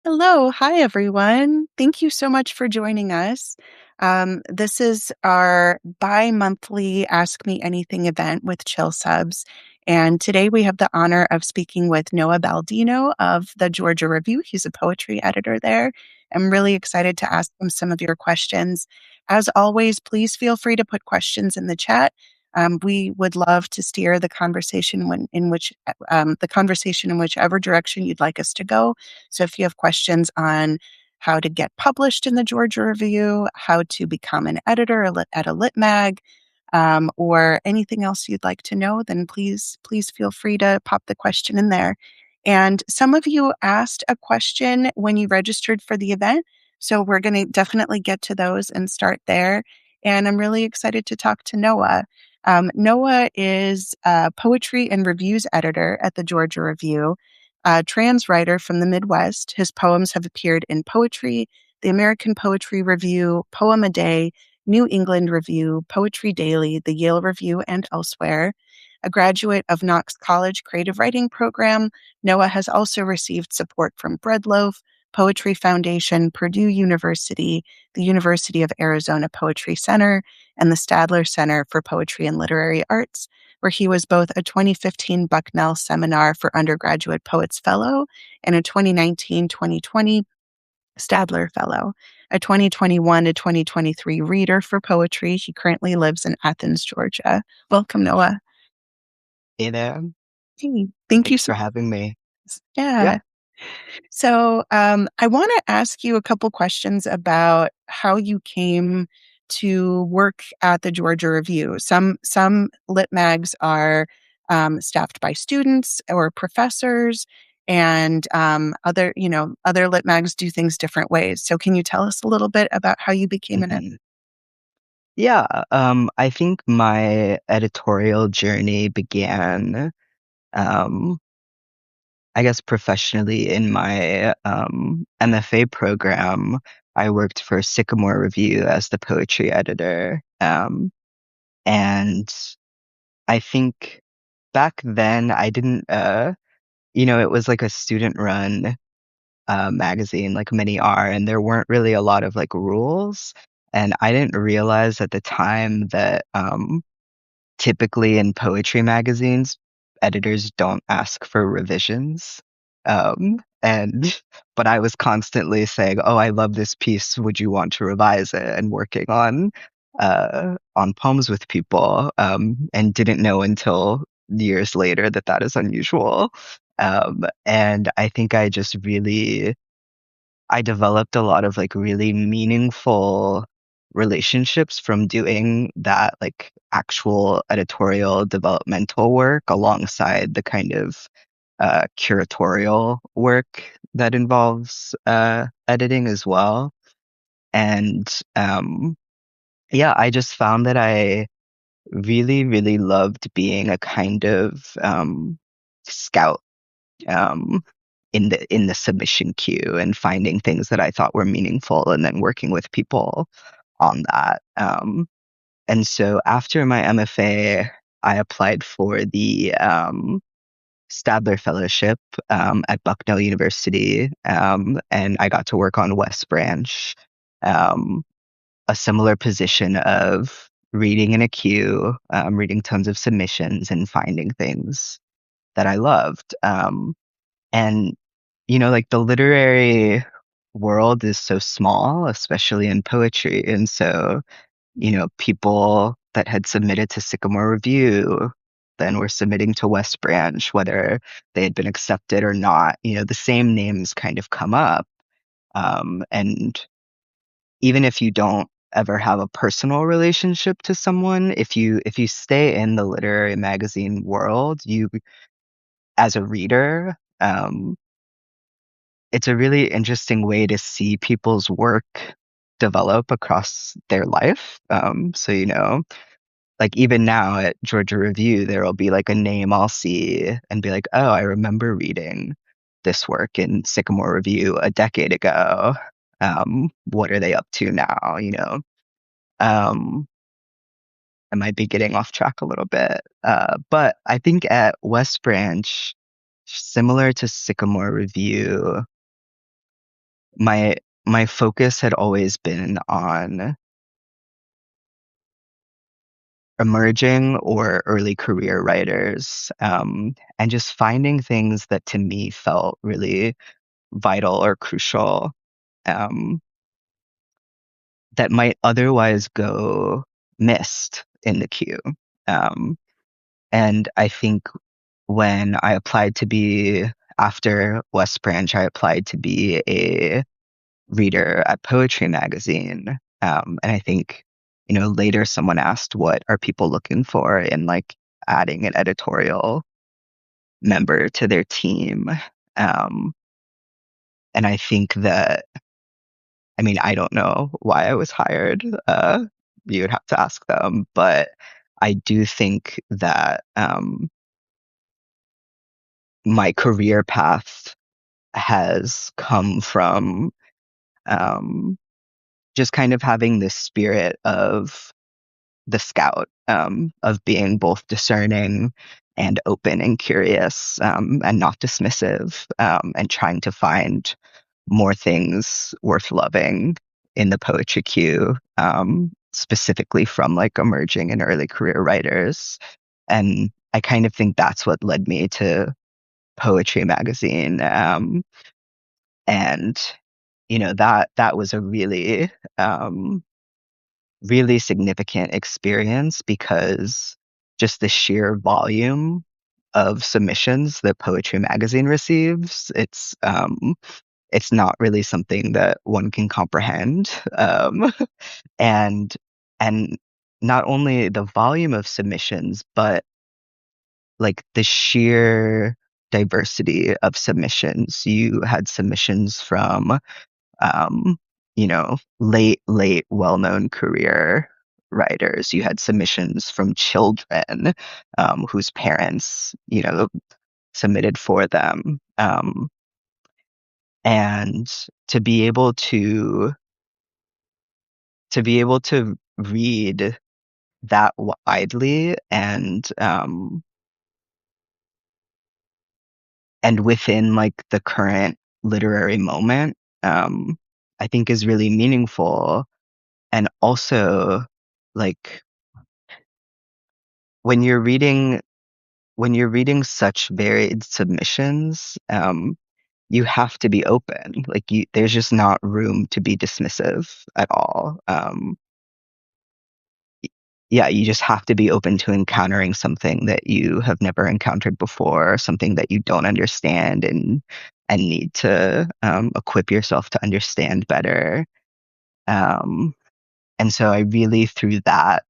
Hello. Hi, everyone. Thank you so much for joining us. This is our bi-monthly Ask Me Anything event with Chill Subs. And today we have the honor of speaking with Noah Baldino of the Georgia Review. He's a poetry editor there. I'm really excited to ask him some of your questions. As always, please feel free to put questions in the chat. We would love to steer the conversation the conversation in whichever direction you'd like us to go. So if you have questions on how to get published in the Georgia Review, how to become an editor at a lit mag, or anything else you'd like to know, then please feel free to pop the question in there. And some of you asked a question when you registered for the event, so we're going to definitely get to those and start there. And I'm really excited to talk to Noah. Noah is a poetry and reviews editor at the Georgia Review, a trans writer from the Midwest. His poems have appeared in Poetry, the American Poetry Review, Poem a Day, New England Review, Poetry Daily, the Yale Review, and elsewhere. A graduate of Knox College Creative Writing Program, Noah has also received support from Breadloaf, Poetry Foundation, Purdue University, the University of Arizona Poetry Center, and the Stadler Center for Poetry and Literary Arts, where he was both a 2015 Bucknell Seminar for Undergraduate Poets Fellow and a 2019-2020 Stadler Fellow, a 2021 to 2023 Reader for Poetry. He currently lives in Athens, Georgia. Welcome, Noah. Hey there. Hey, thank you Thanks so for having me. much. Yeah. Yeah. So I want to ask you a couple questions about how you came to work at the Georgia Review. Some lit mags are staffed by students or professors, and other lit mags do things different ways. So can you tell us a little bit about how you became an editor? Mhm. Yeah. I think my editorial journey began, um, I guess professionally in my MFA program. I worked for Sycamore Review as the poetry editor. And I think back then I didn't, it was like a student run magazine, like many are, and there weren't really a lot of like rules. And I didn't realize at the time that typically in poetry magazines, editors don't ask for revisions. And but I was constantly saying, "Oh, I love this piece. Would you want to revise it?" And working on poems with people, and didn't know until years later that that is unusual. And I think I developed a lot of like really meaningful relationships from doing that like actual editorial developmental work alongside the kind of curatorial work that involves editing as well. And yeah, I just found that I really, really loved being a kind of scout um, in the submission queue and finding things that I thought were meaningful and then working with people on that. And so after my MFA, I applied for the Stadler Fellowship at Bucknell University, and I got to work on West Branch, um, a similar position of reading in a queue, reading tons of submissions and finding things that I loved. And like the literary world is so small, especially in poetry. And so, people that had submitted to Sycamore Review then were submitting to West Branch, whether they had been accepted or not. The same names kind of come up. And even if you don't ever have a personal relationship to someone, if you stay in the literary magazine world, you as a reader, it's a really interesting way to see people's work develop across their life. So, like even now at Georgia Review, there will be like a name I'll see and be like, oh, I remember reading this work in Sycamore Review a decade ago. What are they up to now? Um, I might be getting off track a little bit. But I think at West Branch, similar to Sycamore Review, my my focus had always been on emerging or early career writers, and just finding things that to me felt really vital or crucial, um, that might otherwise go missed in the queue. Um, and I think when I applied to be, after West Branch, I applied to be a reader at Poetry Magazine. And I think, later someone asked, what are people looking for in like adding an editorial member to their team? Um, and I think that, I mean, I don't know why I was hired. You would have to ask them, but I do think that my career path has come from um, just kind of having this spirit of the scout, of being both discerning and open and curious, and not dismissive, and trying to find more things worth loving in the poetry queue, specifically from like emerging and early career writers. And I kind of think that's what led me to Poetry Magazine. And that was a um, really significant experience because just the sheer volume of submissions that Poetry Magazine receives, it's not really something that one can comprehend. And and not only the volume of submissions, but like the sheer diversity of submissions. You had submissions from late, well-known career writers. You had submissions from children whose parents, submitted for them. And to be able to read that widely and within like the current literary moment, I think is really meaningful. And also, like when you're reading such varied submissions, you have to be open. Like there's just not room to be dismissive at all. Yeah, you just have to be open to encountering something that you have never encountered before, something that you don't understand, and need to equip yourself to understand better. Um, and so I really, through that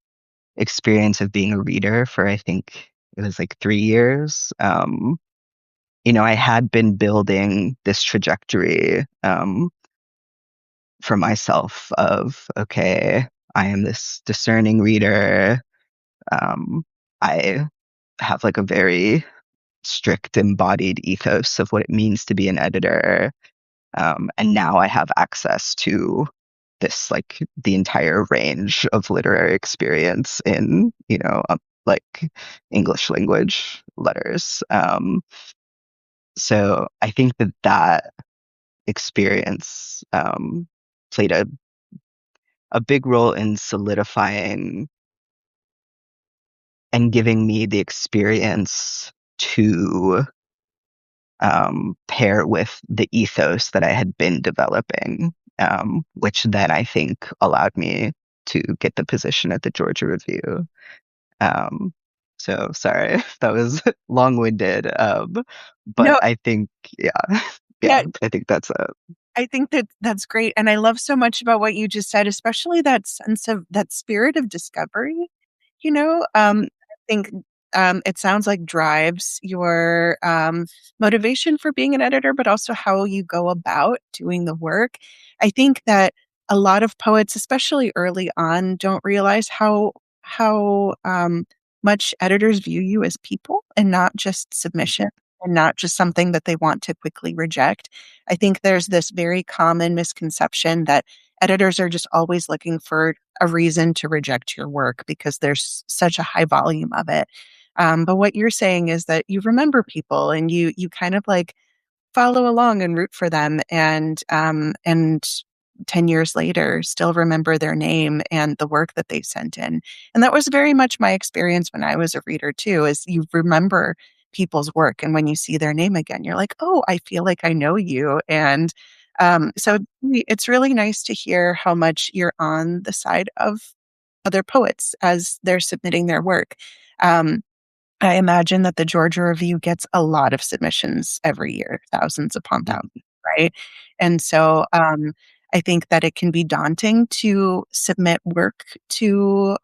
experience of being a reader for, I think it was like 3 years, I had been building this trajectory for myself of, okay, I am this discerning reader. I have like a very strict embodied ethos of what it means to be an editor. And now I have access to this, like the entire range of literary experience in, like English language letters. So I think that experience played a big role in solidifying and giving me the experience to pair with the ethos that I had been developing, which then I think allowed me to get the position at the Georgia Review. Um, so sorry, that was long-winded, but No, I think, yeah, yeah, yeah, I think that's it. I think that that's great. And I love so much about what you just said, especially that sense of that spirit of discovery. I think it sounds like drives your motivation for being an editor, but also how you go about doing the work. I think that a lot of poets, especially early on, don't realize how much editors view you as people and not just submission and not just something that they want to quickly reject. I think there's this very common misconception that editors are just always looking for a reason to reject your work because there's such a high volume of it. But what you're saying is that you remember people and you kind of like follow along and root for them and 10 years later still remember their name and the work that they sent in. And that was very much my experience when I was a reader too, is you remember people's work and when you see their name again, you're like, "Oh, I feel like I know you." And so it's really nice to hear how much you're on the side of other poets as they're submitting their work. Um, I imagine that the Georgia Review gets a lot of submissions every year, thousands upon thousands, Mhm. right? And so I think that it can be daunting to submit work to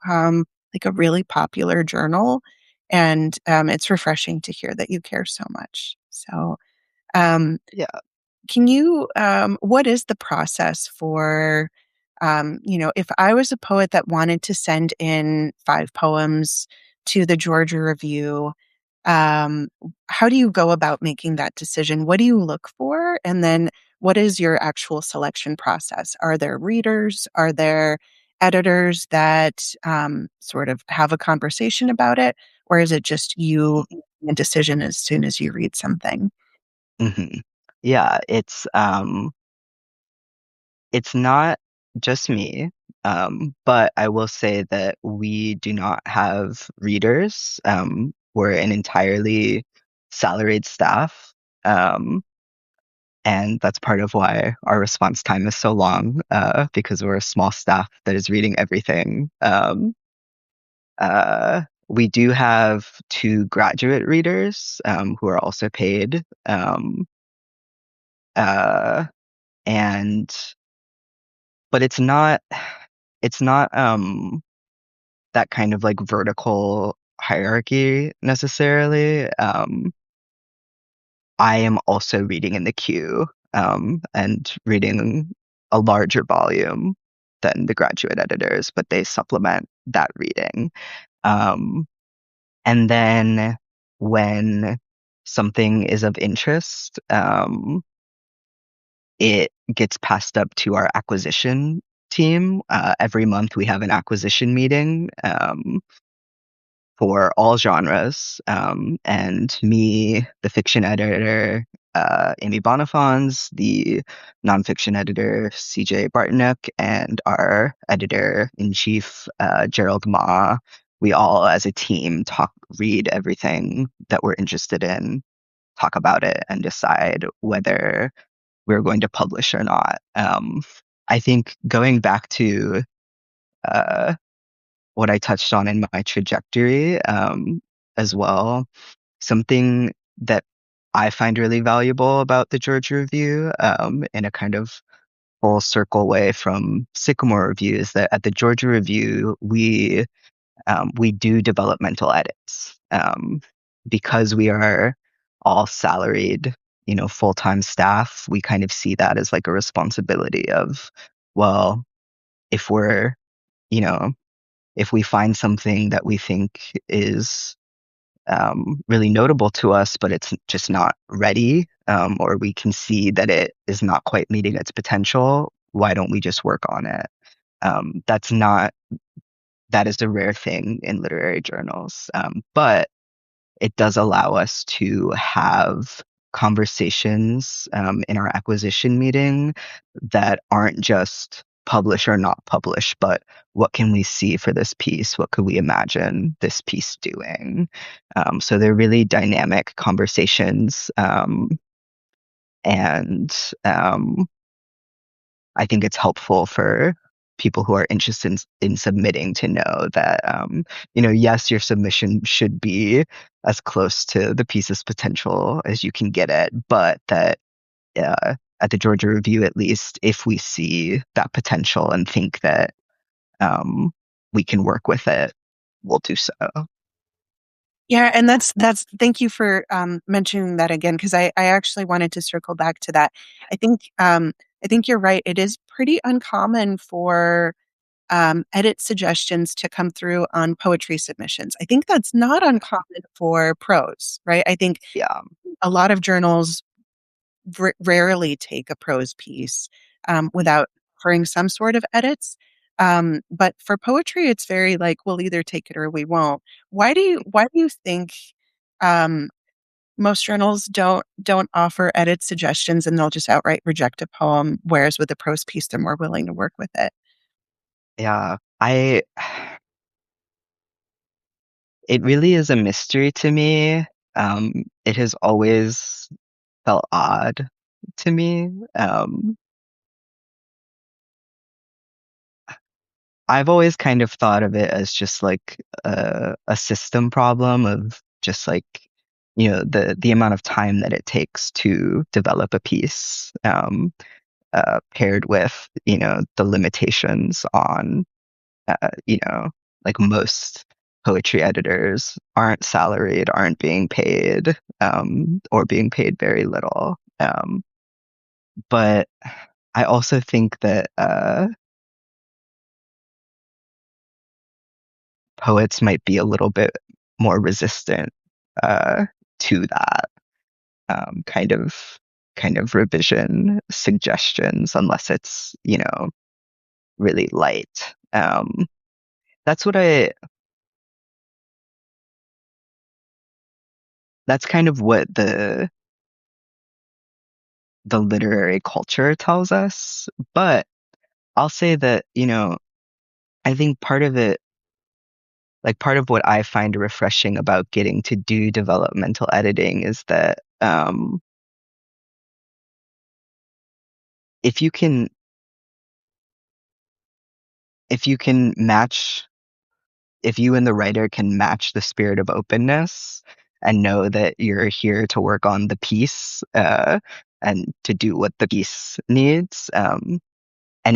like a really popular journal. And it's refreshing to hear that you care so much. So, um, Yeah. can you, what is the process for, if I was a poet that wanted to send in 5 poems to the Georgia Review, um, how do you go about making that decision? What do you look for? And then what is your actual selection process? Are there readers? Are there editors that sort of have a conversation about it? Or is it just you making a decision as soon as you read something? Hmm. Yeah, it's not just me, but I will say that we do not have readers. We're an entirely salaried staff, and that's part of why our response time is so long, because we're a small staff that is reading everything. We do have two graduate readers, who are also paid, uh, and but it's not that kind of like vertical hierarchy necessarily. I am also reading in the queue, and reading a larger volume than the graduate editors, but they supplement that reading. Um, and then when something is of interest, it gets passed up to our acquisition team. Every month we have an acquisition meeting, for all genres. And me, the fiction editor, Amy Bonifons, the nonfiction editor, CJ Bartonuk, and our editor in chief, Gerald Ma, we all as a team read everything that we're interested in, talk about it, and decide whether we're going to publish or not. I think going back to uh, what I touched on in my trajectory, as well. Something that I find really valuable about the Georgia Review, in a kind of full circle way from Sycamore Review, is that at the Georgia Review, we do developmental edits, because we are all salaried, full-time staff. We kind of see that as like a responsibility of, well, if we're, you know, if we find something that we think is, really notable to us, but it's just not ready, or we can see that it is not quite meeting its potential, why don't we just work on it? That's not, that is a rare thing in literary journals, but it does allow us to have conversations, in our acquisition meeting that aren't just publish or not publish, but what can we see for this piece? What could we imagine this piece doing? So they're really dynamic conversations, and I think it's helpful for people who are interested in submitting to know that, yes, your submission should be as close to the piece's potential as you can get it, but that, at the Georgia Review, at least, if we see that potential and think that, um, we can work with it, we'll do so. Yeah, and that's thank you for mentioning that again because I actually wanted to circle back to that. I think I think you're right. It is pretty uncommon for edit suggestions to come through on poetry submissions. I think that's not uncommon for prose, right? I think Yeah. a lot of journals rarely take a prose piece without offering some sort of edits. But for poetry, it's very like we'll either take it or we won't. Why do you think? Um, Most journals don't offer edit suggestions and they'll just outright reject a poem, whereas with a prose piece, they're more willing to work with it. Yeah, I it really is a mystery to me. It has always felt odd to me. I've always kind of thought of it as just like a system problem of just like, the amount of time that it takes to develop a piece, paired with, the limitations on, you know, like most poetry editors aren't salaried, aren't being paid, or being paid very little. But I also think that poets might be a little bit more resistant uh, to that kind of revision suggestions, unless it's really light. That's what I. That's kind of what the literary culture tells us. But I'll say that I think part of what I find refreshing about getting to do developmental editing is that if you can if you can match if you and the writer can match the spirit of openness and know that you're here to work on the piece and to do what the piece needs, and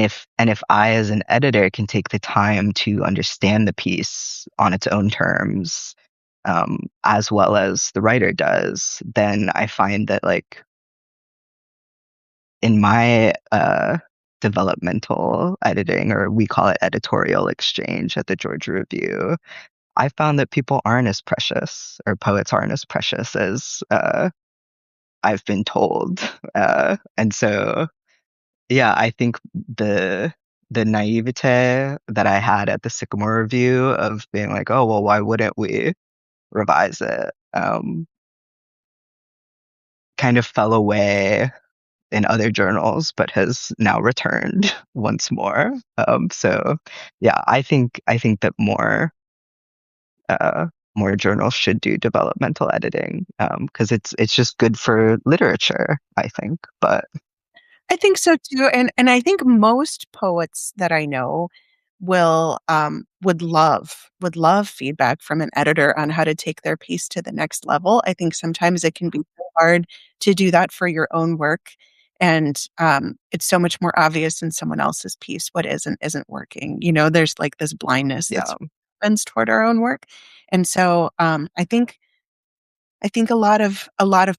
if I as an editor can take the time to understand the piece on its own terms, as well as the writer does, then I find that like in my developmental editing, or we call it editorial exchange at the Georgia Review, I found that people aren't as precious, or poets aren't as precious as I've been told. And so, yeah, I think the the naivete that I had at the Sycamore Review of being like, oh well, why wouldn't we revise it? Kind of fell away in other journals, but has now returned once more. So, yeah, I think that uh, more journals should do developmental editing because it's just good for literature, I think. But I think so too, and I think most poets that I know would love feedback from an editor on how to take their piece to the next level. I think sometimes it can be so hard to do that for your own work, and it's so much more obvious in someone else's piece what isn't working. There's like this blindness that's yeah, happens toward our own work, and so I think a lot of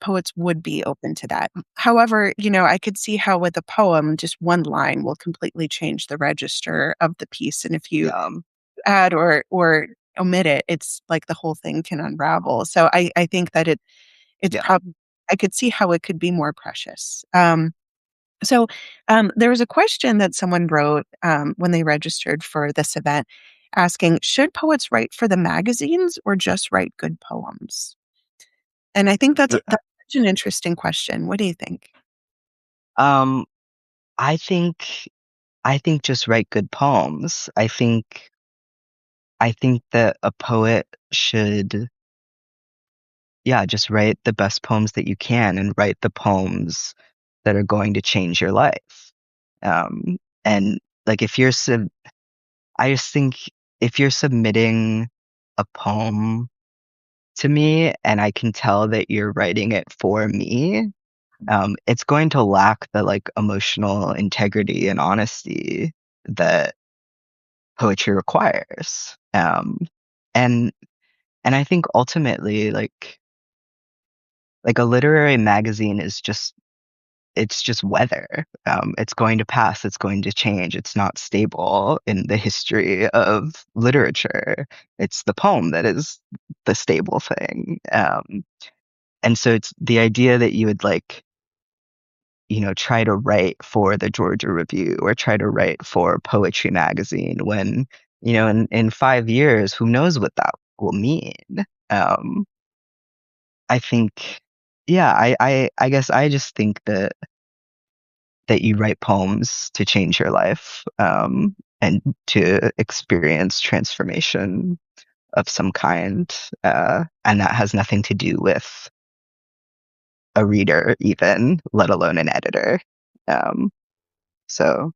poets would be open to that. However, I could see how with a poem, just one line will completely change the register of the piece. And if you yeah, add or omit it, it's like the whole thing can unravel. So I think that it's yeah. probably I could see how it could be more precious. So there was a question that someone wrote when they registered for this event, asking, should poets write for the magazines or just write good poems? And I think that's such an interesting question. What do you think? Um, I think I think just write good poems. I think that a poet should, yeah, just write the best poems that you can and write the poems that are going to change your life. And like I just think if you're submitting a poem to me and I can tell that you're writing it for me, it's going to lack the like emotional integrity and honesty that poetry requires. And and I think ultimately like a literary magazine is just it's just weather. It's going to pass, it's going to change. It's not stable in the history of literature. It's the poem that is the stable thing. And so it's the idea that you would like, try to write for the Georgia Review or try to write for Poetry Magazine when, in 5 years, who knows what that will mean. Um, I think yeah, I guess I just think that you write poems to change your life, and to experience transformation of some kind, and that has nothing to do with a reader, even, let alone an editor. Um, so,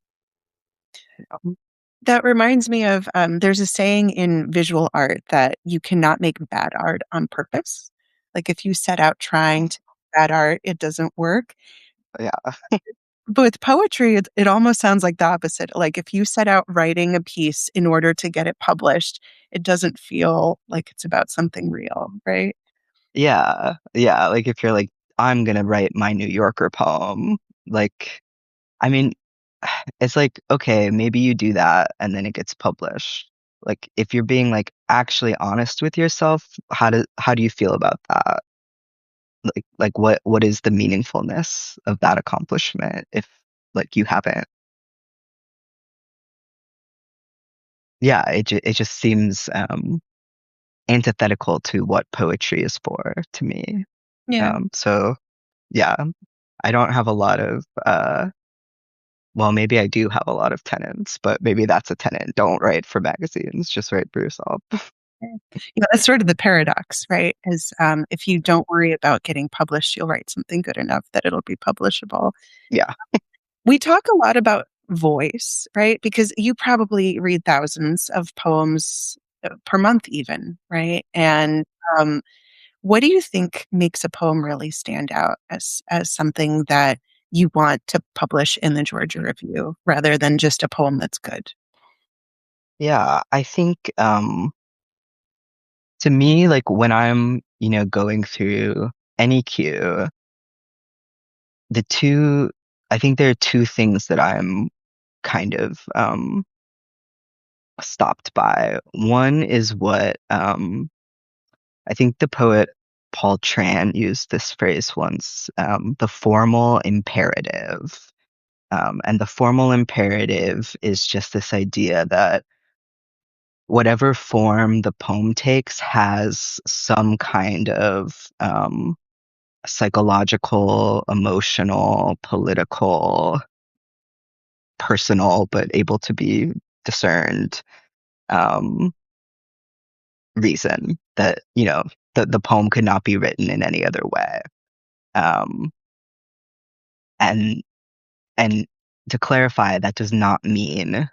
um, That reminds me of there's a saying in visual art that you cannot make bad art on purpose. Like if you set out trying to make bad art, it doesn't work. yeah, But with poetry, it almost sounds like the opposite. Like if you set out writing a piece in order to get it published, it doesn't feel like it's about something real, right? yeah, yeah. Like if you're like, I'm gonna write my New Yorker poem, like, I mean, it's like, okay, maybe you do that and then it gets published. Like if you're being like actually honest with yourself, how do you feel about that? Like what is the meaningfulness of that accomplishment if like you haven't? Yeah, it just seems antithetical to what poetry is for to me. Yeah. So yeah, I don't have a lot of well, maybe I do have a lot of tenants, but maybe that's a tenant. Don't write for magazines, just write for yourself. That's sort of the paradox, right? Is if you don't worry about getting published, you'll write something good enough that it'll be publishable. Yeah. We talk a lot about voice, right? Because you probably read thousands of poems per month, even, right? And um, what do you think makes a poem really stand out as something that you want to publish in the Georgia Review rather than just a poem that's good? Yeah, I think to me, like when I'm, going through any queue, the two I think there are two things that I'm kind of stopped by. One is what I think the poet Paul Tran used this phrase once, the formal imperative. And the formal imperative is just this idea that whatever form the poem takes has some kind of psychological, emotional, political, personal, but able to be discerned um, reason that, the poem could not be written in any other way. Um, and and to clarify, that does not mean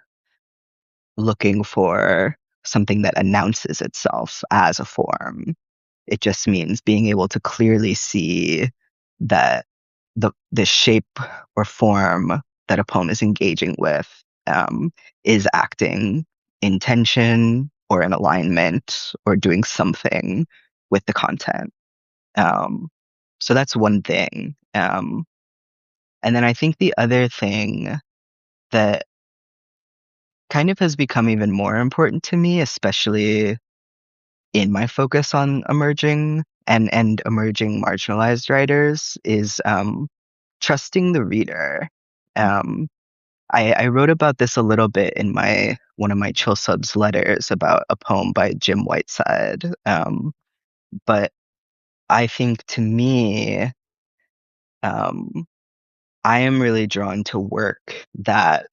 looking for something that announces itself as a form. It just means being able to clearly see that the shape or form that a poem is engaging with is acting in tension or in alignment or doing something with the content. Um, so that's one thing. And then I think the other thing that kind of has become even more important to me, especially in my focus on emerging and emerging marginalized writers, is trusting the reader. Um, I wrote about this a little bit in my one of my Chill Subs letters about a poem by Jim Whiteside. But I think to me, um, I am really drawn to work that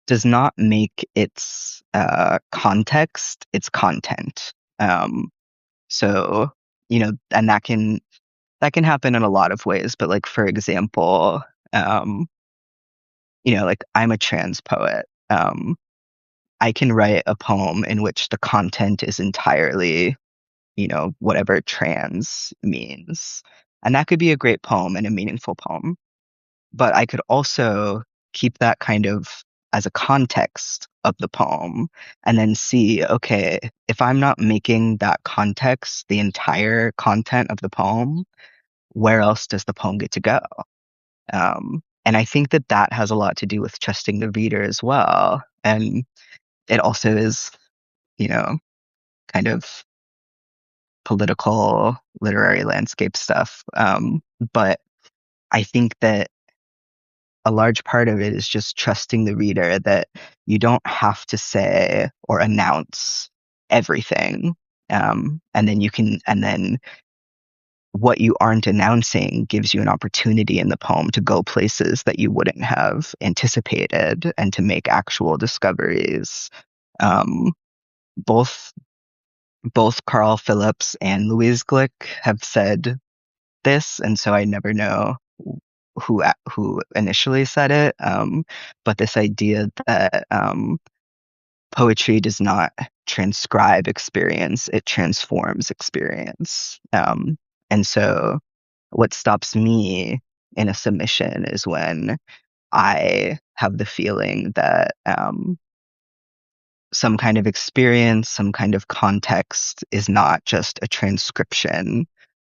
does not make its context its content. So, and that can happen in a lot of ways, but like for example, um, like I'm a trans poet. I can write a poem in which the content is entirely, whatever trans means. And that could be a great poem and a meaningful poem. But I could also keep that kind of as a context of the poem and then see, okay, if I'm not making that context the entire content of the poem, where else does the poem get to go? And I think that that has a lot to do with trusting the reader as well. And it also is, you know, kind of political, literary landscape stuff. But I think that a large part of it is just trusting the reader that you don't have to say or announce everything. And then what you aren't announcing gives you an opportunity in the poem to go places that you wouldn't have anticipated and to make actual discoveries. Um, both both Carl Phillips and Louise Glick have said this, and so I never know who initially said it. But this idea that poetry does not transcribe experience, it transforms experience. And so what stops me in a submission is when I have the feeling that some kind of experience, some kind of context is not just a transcription,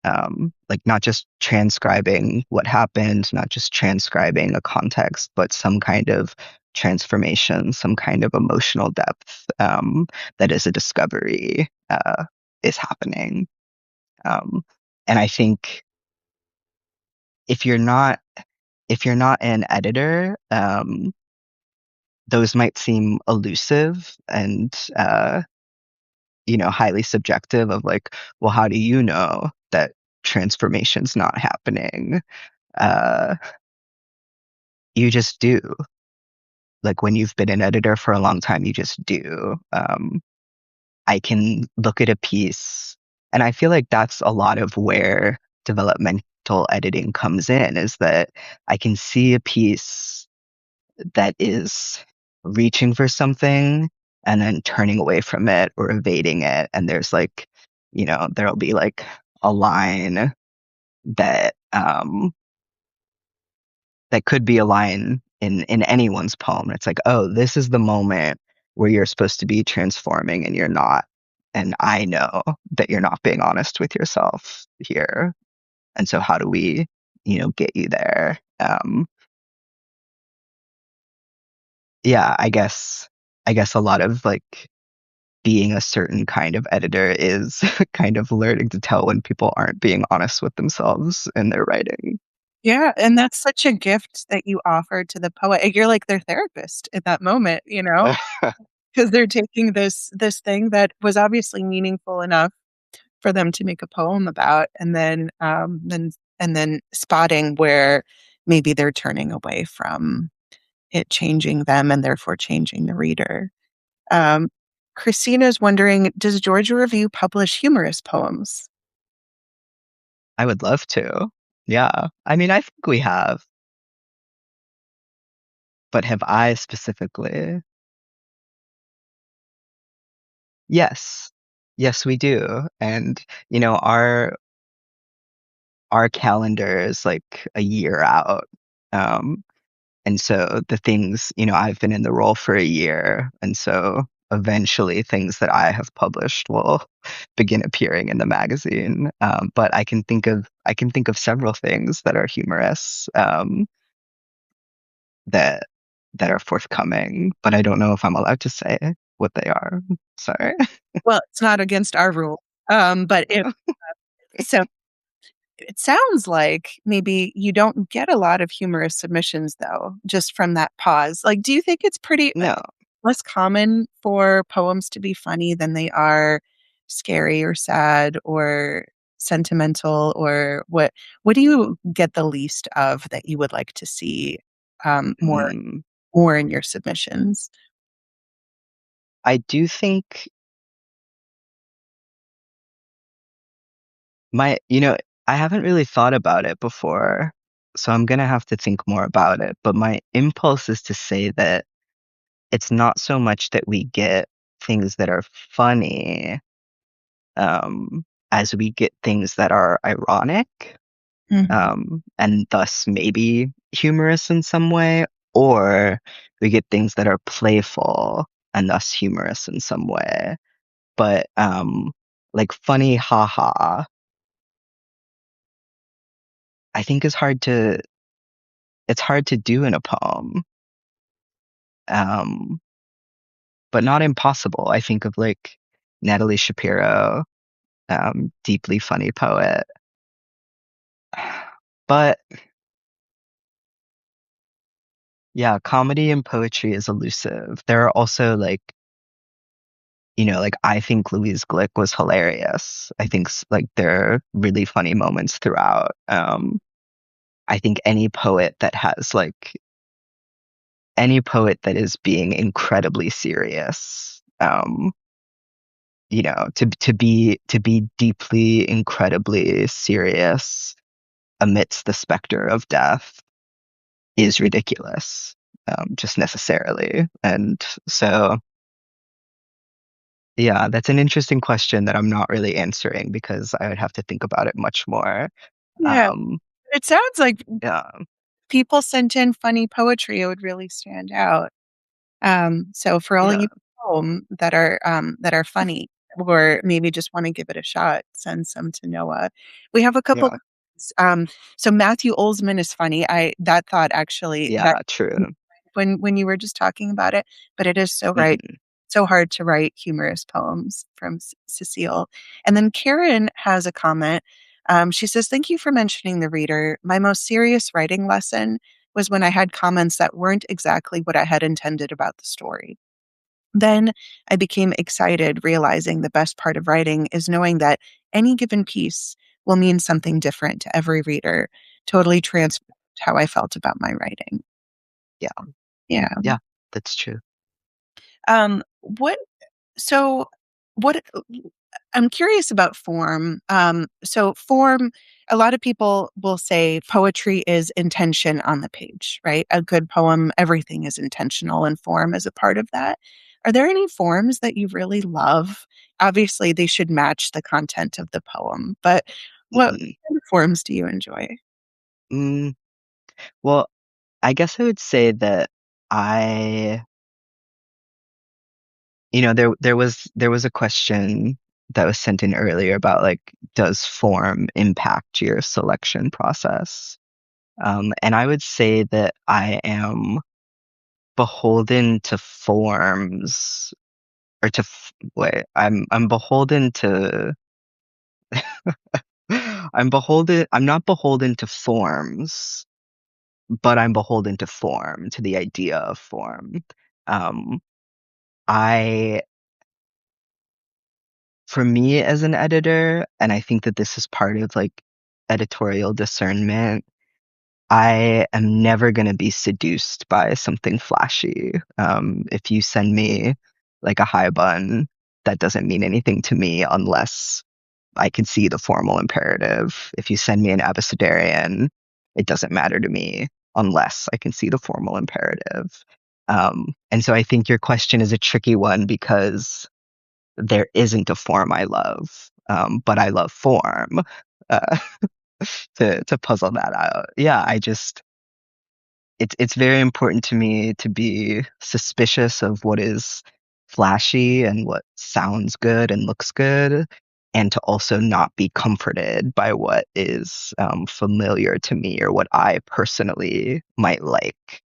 like not just transcribing what happened, not just transcribing a context, but some kind of transformation, some kind of emotional depth that is a discovery is happening. Um, and I think if you're not if you're not an editor, those might seem elusive and highly subjective of like, well, how do you know that transformation's not happening? Uh, you just do. Like when you've been an editor for a long time, you just do. I can look at a piece, and I feel like that's a lot of where developmental editing comes in, is that I can see a piece that is reaching for something and then turning away from it or evading it. And there's like, there'll be like a line that that could be a line in anyone's poem. It's like, oh, this is the moment where you're supposed to be transforming and you're not. And I know that you're not being honest with yourself here. And so how do we, get you there? Yeah, I guess a lot of like being a certain kind of editor is kind of learning to tell when people aren't being honest with themselves in their writing. Yeah, and that's such a gift that you offer to the poet. You're like their therapist in that moment, because they're taking this thing that was obviously meaningful enough for them to make a poem about, and then spotting where maybe they're turning away from it changing them and therefore changing the reader. Um, Christina's wondering, does Georgia Review publish humorous poems? I would love to. Yeah. I mean, I think we have, but have I specifically? Yes. Yes, we do. And, our calendar is like a year out. Um, And so the things, I've been in the role for a year. And so eventually things that I have published will begin appearing in the magazine. But I can think of several things that are humorous, that that are forthcoming, but I don't know if I'm allowed to say what they are. Sorry. Well, it's not against our rule. But if so, it sounds like maybe you don't get a lot of humorous submissions, though, just from that pause. Like, do you think it's pretty No. less common for poems to be funny than they are scary or sad or sentimental? Or what do you get the least of that you would like to see more Mm. more in your submissions? I do think my, I haven't really thought about it before, so I'm gonna have to think more about it. But my impulse is to say that it's not so much that we get things that are funny, as we get things that are ironic, Mhm. and thus maybe humorous in some way, or we get things that are playful and thus humorous in some way. But like funny haha, I think it's hard to do in a poem. Um, but not impossible. I think of like Natalie Shapiro, deeply funny poet. But yeah, comedy and poetry is elusive. There are also like like I think Louise Glick was hilarious. I think like there are really funny moments throughout. I think any poet that is being incredibly serious, to be deeply, incredibly serious amidst the specter of death is ridiculous, just necessarily. And so, yeah, that's an interesting question that I'm not really answering because I would have to think about it much more. Yeah. Um, It sounds like yeah, people sent in funny poetry, it would really stand out. So for all yeah, you home that are funny or maybe just want to give it a shot, send some to Noah. We have a couple. yeah, So Matthew Olsman is funny. I that thought actually that yeah, true. when you were just talking about it, but it is so right. Hmm. So hard to write humorous poems from Cecile. And then Karen has a comment. She says, "Thank you for mentioning the reader. My most serious writing lesson was when I had comments that weren't exactly what I had intended about the story. Then I became excited, realizing the best part of writing is knowing that any given piece will mean something different to every reader. Totally transformed how I felt about my writing." Yeah, Yeah. yeah, that's true. What so what I'm curious about form. So form, a lot of people will say poetry is intention on the page, right? A good poem, everything is intentional and form is a part of that. Are there any forms that you really love? Obviously, they should match the content of the poem, but what Hmm. kind of forms do you enjoy? Mm, well, I guess I would say that I, there was a question that was sent in earlier about like, does form impact your selection process? And I would say that I am beholden to forms or wait, I'm beholden to I'm not beholden to forms, but I'm beholden to form, to the idea of form. Um, I For me as an editor, and I think that this is part of like editorial discernment, I am never going to be seduced by something flashy. If you send me like a high bun, that doesn't mean anything to me unless I can see the formal imperative. If you send me an abecedarian, it doesn't matter to me unless I can see the formal imperative. And so I think your question is a tricky one because there isn't a form I love, but I love form. Uh, to puzzle that out, yeah, it's very important to me to be suspicious of what is flashy and what sounds good and looks good, and to also not be comforted by what is familiar to me or what I personally might like.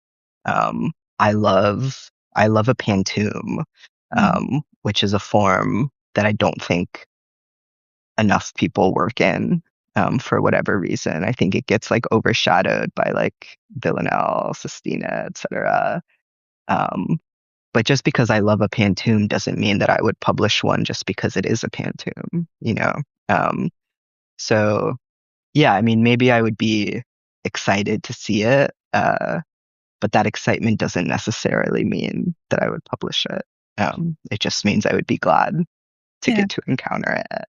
Um, I love a pantoum, Mhm. which is a form that I don't think enough people work in, for whatever reason. I think it gets like overshadowed by like Villanelle, Sestina, etc. Um, but just because I love a pantoum doesn't mean that I would publish one just because it is a pantoum. Um, so yeah, I mean, maybe I would be excited to see it, but that excitement doesn't necessarily mean that I would publish it. It just means I would be glad to Yeah. get to encounter it.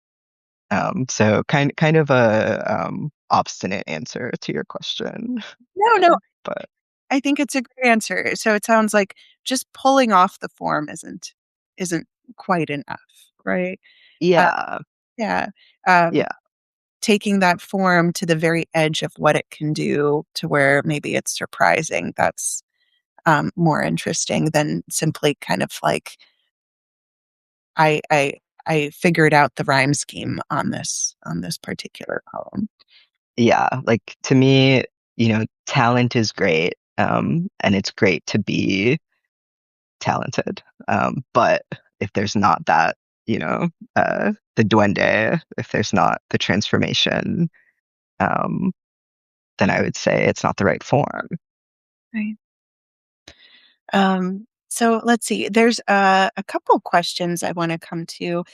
So kind of a obstinate answer to your question. No, no, But I think it's a great answer. So it sounds like just pulling off the form isn't quite enough, right? Uh, yeah, yeah. Um, yeah, Taking that form to the very edge of what it can do to where maybe it's surprising. That's more interesting than simply kind of like I I I figured out the rhyme scheme on this particular poem. yeah. Like to me, talent is great, and it's great to be talented. But if there's not that, the duende, if there's not the transformation, um, then I would say it's not the right form. Right. Um, So let's see. There's a couple questions I want to come to.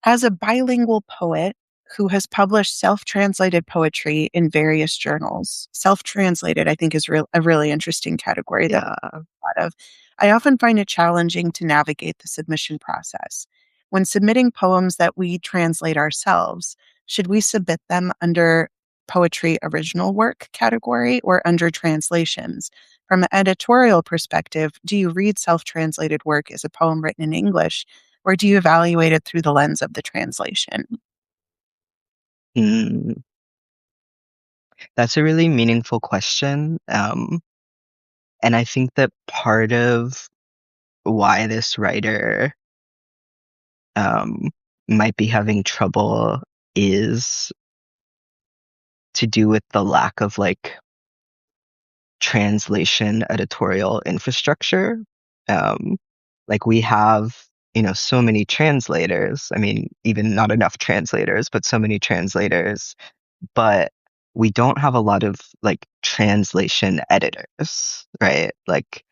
As a bilingual poet who has published self-translated poetry in various journals, self-translated, I think, is a really interesting category that Yeah. lot of. I often find it challenging to navigate the submission process. When submitting poems that we translate ourselves, should we submit them under poetry original work category or under translations? From an editorial perspective, do you read self translated work as a poem written in English, or do you evaluate it through the lens of the translation? Mm, that's a really meaningful question. And I think that part of why this writer um, might be having trouble is to do with the lack of like translation editorial infrastructure. Um, like we have, so many translators. I mean, even not enough translators, but so many translators. But we don't have a lot of like translation editors, right? Like,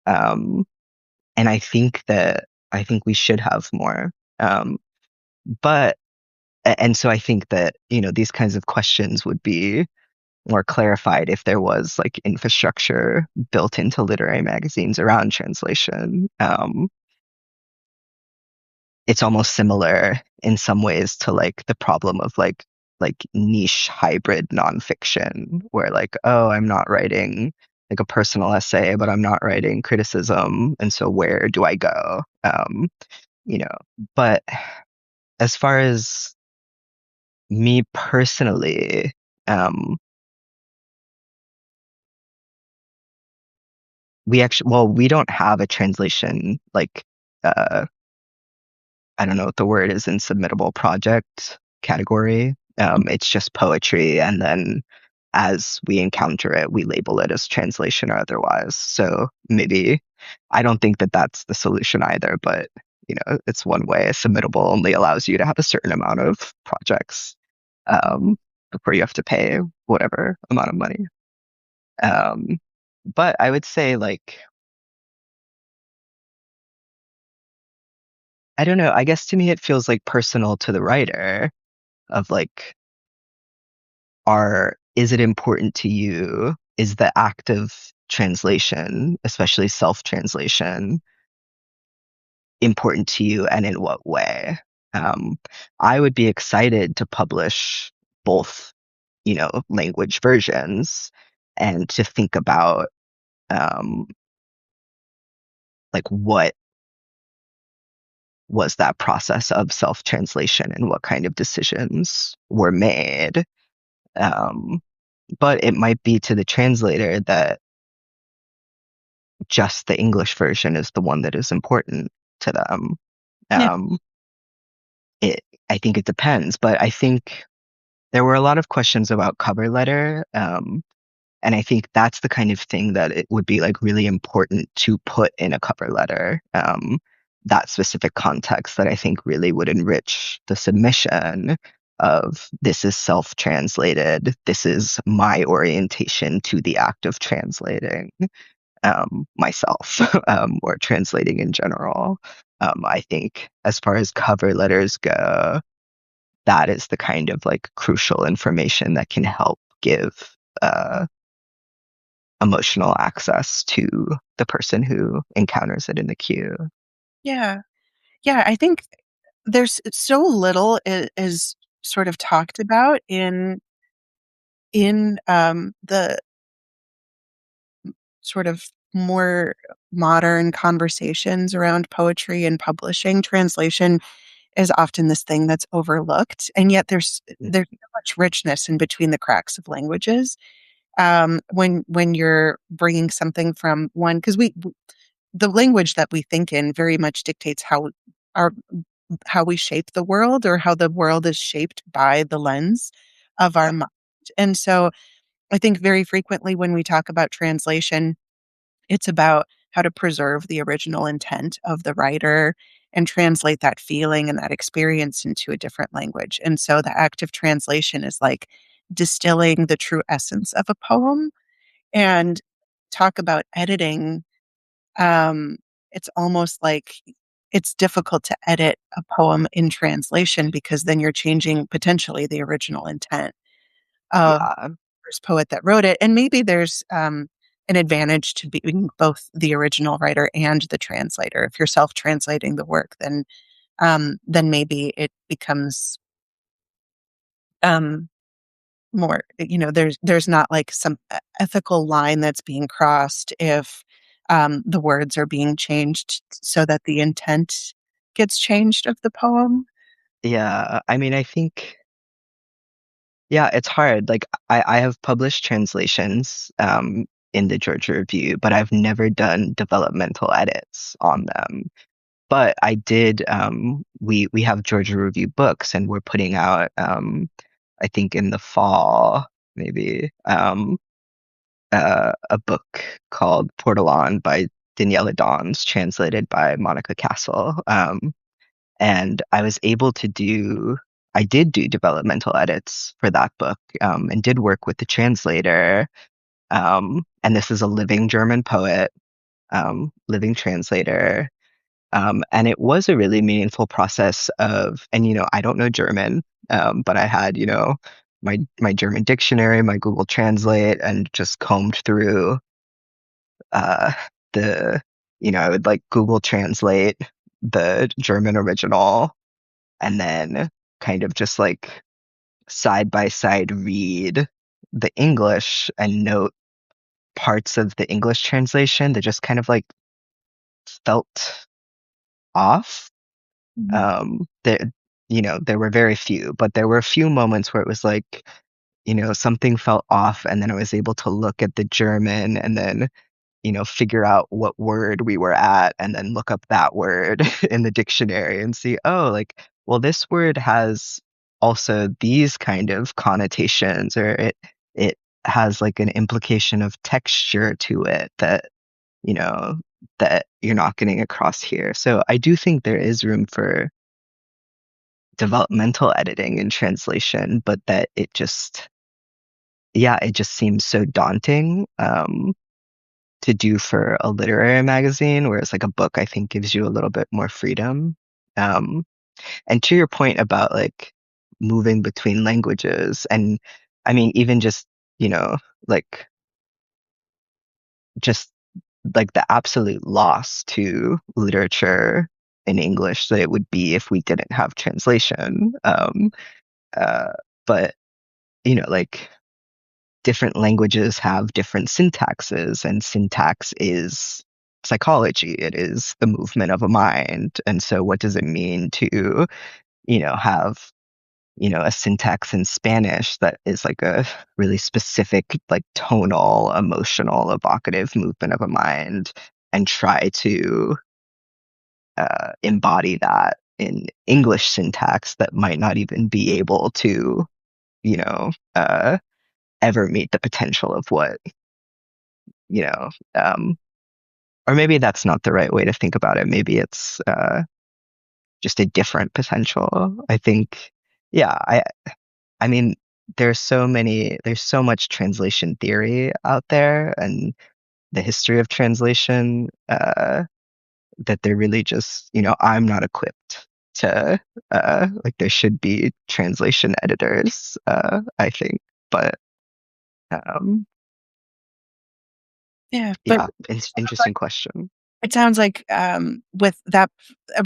um, and I think we should have more. Um, but and so I think that, these kinds of questions would be more clarified if there was like infrastructure built into literary magazines around translation. It's almost similar in some ways to like the problem of like niche hybrid nonfiction, where like, oh, I'm not writing like a personal essay, but I'm not writing criticism, and so where do I go? You know, but as far as me personally, um, we don't have a translation like uh I don't know what the word is in submittable project category. It's just poetry, and then as we encounter it, we label it as translation or otherwise. So maybe I don't think that that's the solution either, but it's one way. Submittable only allows you to have a certain amount of projects before you have to pay whatever amount of money. Um, but I would say like I don't know. I guess to me it feels like personal to the writer of like are is it important to you? Is the act of translation, especially self-translation, important to you and in what way? Um, I would be excited to publish both, language versions and to think about um, like what was that process of self-translation and what kind of decisions were made. Um, but it might be to the translator that just the English version is the one that is important to them. Yeah. Um, it, I think it depends, but I think there were a lot of questions about cover letter. And I think that's the kind of thing that it would be like really important to put in a cover letter. That specific context that I think really would enrich the submission of this is self-translated. This is my orientation to the act of translating myself or translating in general. I think as far as cover letters go, that is the kind of like crucial information that can help give emotional access to the person who encounters it in the queue. Yeah. Yeah. I think there's so little is sort of talked about in the sort of more modern conversations around poetry and publishing. Translation is often this thing that's overlooked, and yet there's so much richness in between the cracks of languages. When you're bringing something from one, because the language that we think in very much dictates our how we shape the world, or how the world is shaped by the lens of our mind. And so I think very frequently when we talk about translation, it's about how to preserve the original intent of the writer and translate that feeling and that experience into a different language. And so the act of translation is like distilling the true essence of a poem. And talk about editing. it's almost like it's difficult to edit a poem in translation because then you're changing potentially the original intent of the Yeah. first poet that wrote it. And maybe there's an advantage to being both the original writer and the translator. If you're self-translating the work, then maybe it becomes um, more, there's not like some ethical line that's being crossed if the words are being changed so that the intent gets changed of the poem. Yeah. I mean, I think, yeah, it's hard. Like I have published translations in the Georgia Review, but I've never done developmental edits on them. But I did we have Georgia Review books and we're putting out I think in the fall maybe a book called Portalon by Daniela Dons, translated by Monica Castle. And I did do developmental edits for that book, and did work with the translator. And this is a living German poet, living translator. And it was a really meaningful process and I don't know German, but I had, my German dictionary, my Google Translate, and just combed through uh, the, I would like Google Translate the German original and then kind of just like side by side read the English and note parts of the English translation that just kind of like felt off. Mhm. There, there were very few, but there were a few moments where it was like, something felt off, and then I was able to look at the German and then figure out what word we were at and then look up that word in the dictionary and see, oh, like, well, this word has also these kind of connotations, or it has like an implication of texture to it that, you know, that you're not getting across here. So I do think there is room for developmental editing and translation, but that it just seems so daunting. To do for a literary magazine, whereas like a book, I think gives you a little bit more freedom. Um, and to your point about like moving between languages, and I mean, even you know, like just like the absolute loss to literature in English that it would be if we didn't have translation. Uh, but, like different languages have different syntaxes, and syntax is psychology. It is the movement of a mind. And so, what does it mean to, have, a syntax in Spanish that is like a really specific, like tonal, emotional, evocative movement of a mind, and try to embody that in English syntax that might not even be able to, you know, uh, ever meet the potential of what you know, um, or maybe that's not the right way to think about it. Maybe it's just a different potential. I think, yeah, I mean, there's so much translation theory out there and the history of translation that they're really just, I'm not equipped to, like, there should be translation editors, I think. But um, Yeah, but yeah, it's interesting question. it sounds like with that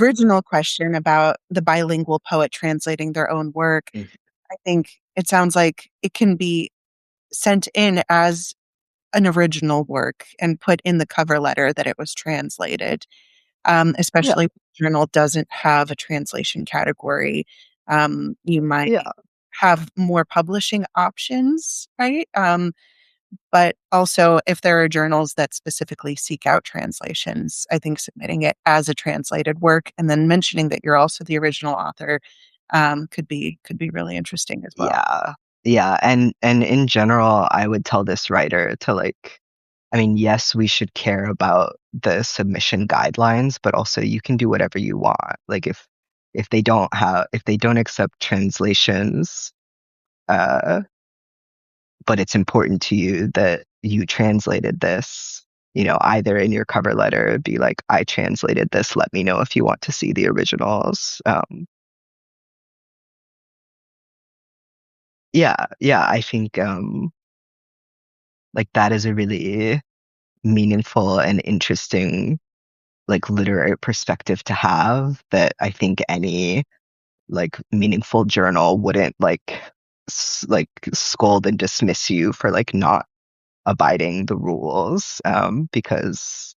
original question about the bilingual poet translating their own work, Mhm. I think it sounds like it can be sent in as an original work and put in the cover letter that it was translated, Yeah, especially if the journal doesn't have a translation category. You might yeah. have more publishing options, right? But also, if there are journals that specifically seek out translations, I think submitting it as a translated work and then mentioning that you're also the original author could be really interesting as well. Yeah. Yeah, and in general, I would tell this writer to like, I mean, yes, we should care about the submission guidelines, but also you can do whatever you want. Like if they don't accept translations, uh, but it's important to you that you translated this, either in your cover letter be like, I translated this, let me know if you want to see the originals. Yeah, I think like that is a really meaningful and interesting like literary perspective to have that I think any like meaningful journal wouldn't like like scold and dismiss you for like not abiding the rules, because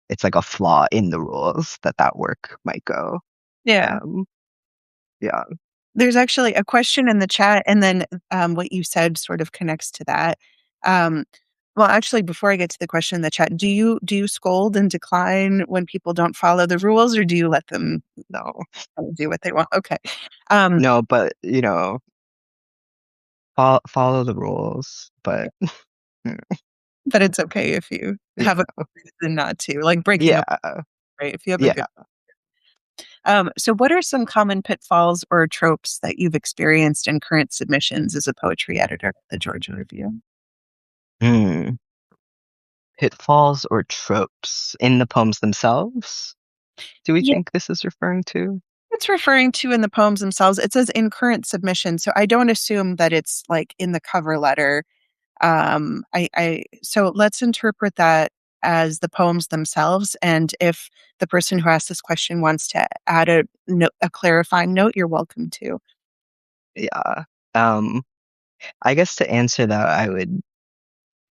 it's like a flaw in the rules that that work might go. Yeah. um yeah. There's actually a question in the chat, and then what you said sort of connects to that. Um, well, actually, before I get to the question in the chat, do you scold and decline when people don't follow the rules, or do you let them No, do what they want? Okay. Um, no, but follow the rules, but but it's okay if you yeah, have a reason not to, like breaking up, yeah, right? If you have a yeah. good. So what are some common pitfalls or tropes that you've experienced in current submissions as a poetry editor at the Georgia Review? Hmm. Pitfalls or tropes in the poems themselves? Do we Yeah, think this is referring to? it's referring to in the poems themselves. It says in current submission, so I don't assume that it's like in the cover letter. I so let's interpret that as the poems themselves. And if the person who asked this question wants to add a clarifying note, you're welcome to. Yeah. Um, I guess to answer that,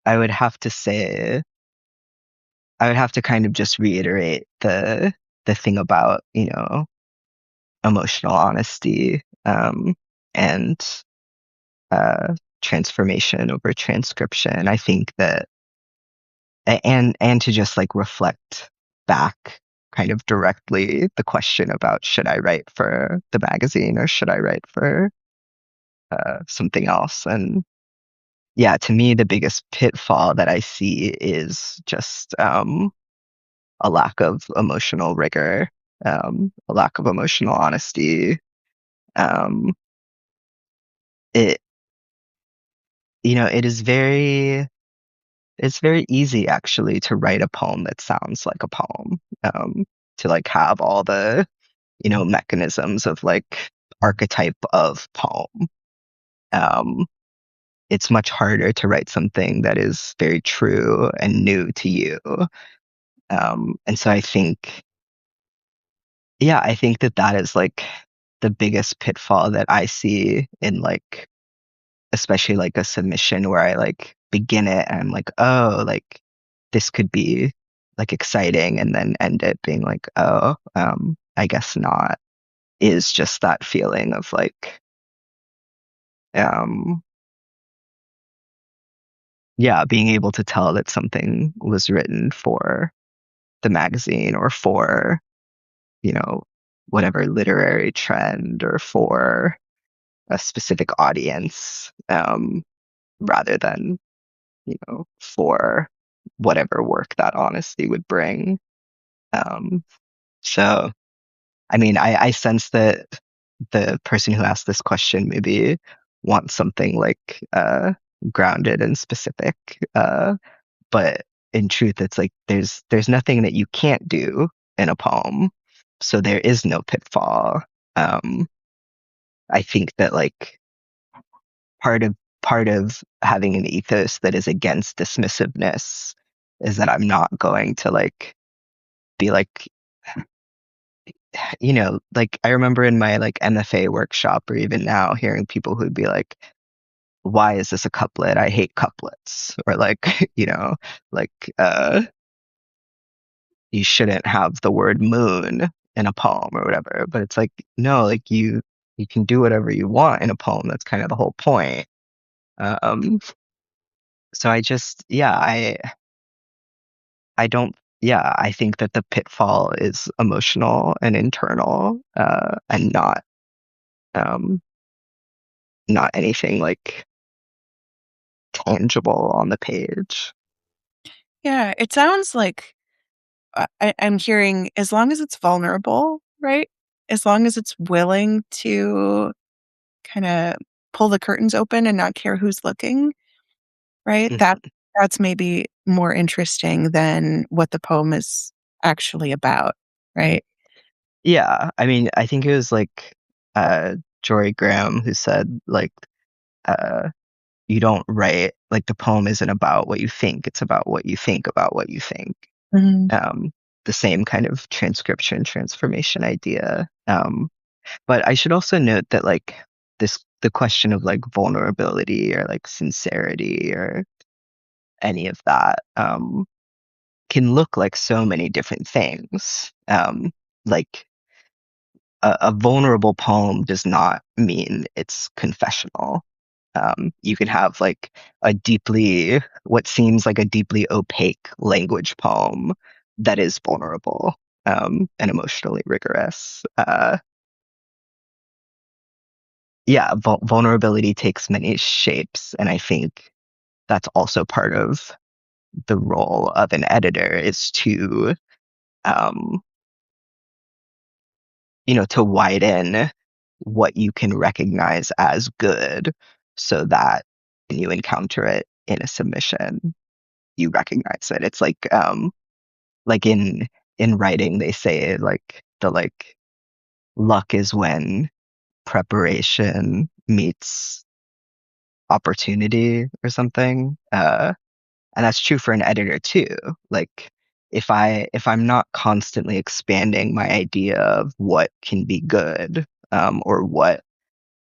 I would have to say I would have to kind of just reiterate the thing about, emotional honesty, and uh transformation over transcription. I think that and to just like reflect back kind of directly the question about should I write for the magazine or should I write for something else. And yeah, to me, the biggest pitfall that I see is just a lack of emotional rigor, a lack of emotional honesty. Um, it, it is it's very easy actually to write a poem that sounds like a poem, to like have all the, mechanisms of like archetype of poem. Um, it's much harder to write something that is very true and new to you. And so I think, yeah, I think that that is like the biggest pitfall that I see in like, especially like a submission where I like begin it and I'm like, oh, like this could be like exciting and then end it being like, oh, I guess not, is just that feeling of like, um, yeah, being able to tell that something was written for the magazine or for, you know, whatever literary trend or for a specific audience, rather than, for whatever work that honesty would bring. Um, so, I mean, I sense that the person who asked this question maybe wants something like grounded and specific. But in truth, it's like there's nothing that you can't do in a poem, so there is no pitfall. Um, I think that like part of part of having an ethos that is against dismissiveness is that I'm not going to like be like, like I remember in my like MFA workshop or even now hearing people who'd be like, why is this a couplet? I hate couplets. Or like, like you shouldn't have the word moon in a poem or whatever. But it's like, no, like you can do whatever you want in a poem. That's kind of the whole point. Um, so I just, yeah, I don't, yeah, I think that the pitfall is emotional and internal, and um, not anything like tangible on the page. Yeah, it sounds like I'm hearing as long as it's vulnerable, right? As long as it's willing to kind of pull the curtains open and not care who's looking, right? Mhm. That's maybe more interesting than what the poem is actually about, right? Yeah, I mean, I think it was like Jory Graham who said like uh you don't write like the poem isn't about what you think, it's about what you think about what you think. Mhm. Um the same kind of transcription transformation idea. But I should also note that like the question of like vulnerability or like sincerity or any of that can look like so many different things. Like a vulnerable poem does not mean it's confessional. You can have like what seems like a deeply opaque language poem that is vulnerable and emotionally rigorous. Yeah, vulnerability takes many shapes, and I think that's also part of the role of an editor is to um, to widen what you can recognize as good so that when you encounter it in a submission, you recognize it. It's like in writing they say like the like luck is when preparation meets opportunity or something. And that's true for an editor too. Like if I'm not constantly expanding my idea of what can be good, or what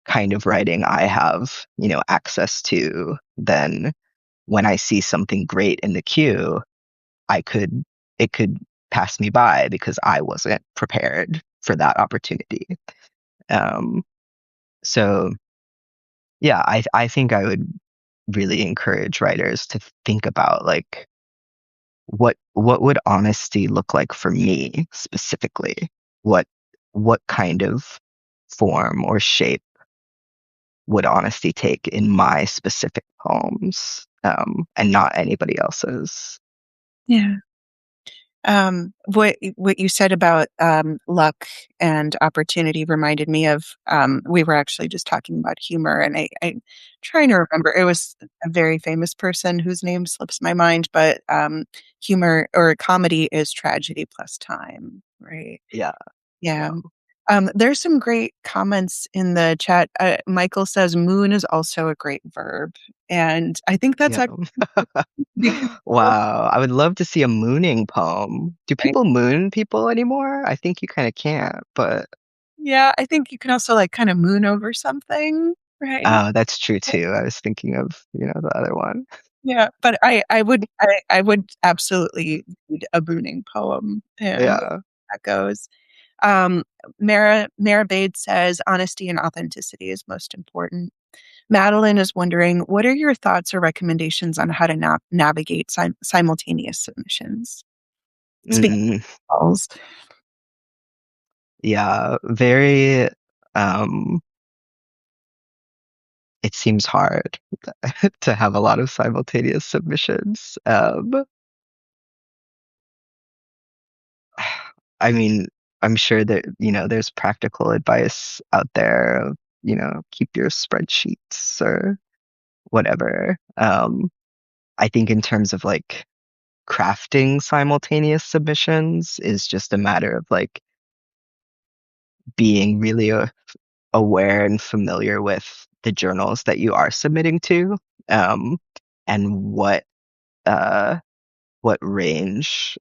kind of writing I have, access to, then when I see something great in the queue, I could it could pass me by because I wasn't prepared for that opportunity. Um, so yeah, I think I would really encourage writers to think about like what would honesty look like for me specifically? What what kind of form or shape would honesty take in my specific poems, and not anybody else's? Yeah. What you said about luck and opportunity reminded me of we were actually just talking about humor, and I'm trying to remember. It was a very famous person whose name slips my mind, but humor or comedy is tragedy plus time, right? Yeah, Yeah. yeah, There's some great comments in the chat. Michael says moon is also a great verb, and I think that's yeah. actually because Wow, I would love to see a mooning poem. Do right? people moon people anymore? I think you kind of can't, but Yeah, I think you can also like kind of moon over something, right? oh, that's true too. I was thinking of, the other one. Yeah, but I would absolutely read a mooning poem and Yeah. that goes. Um, Mara Bade says honesty and authenticity is most important. Madeline is wondering, what are your thoughts or recommendations on how to navigate simultaneous submissions? Speaking Mm, of calls. yeah, very it seems hard to have a lot of simultaneous submissions. I mean, I'm sure that, there's practical advice out there, keep your spreadsheets or whatever. I think in terms of like crafting simultaneous submissions is just a matter of like being really aware and familiar with the journals that you are submitting to, um, and uh, what range,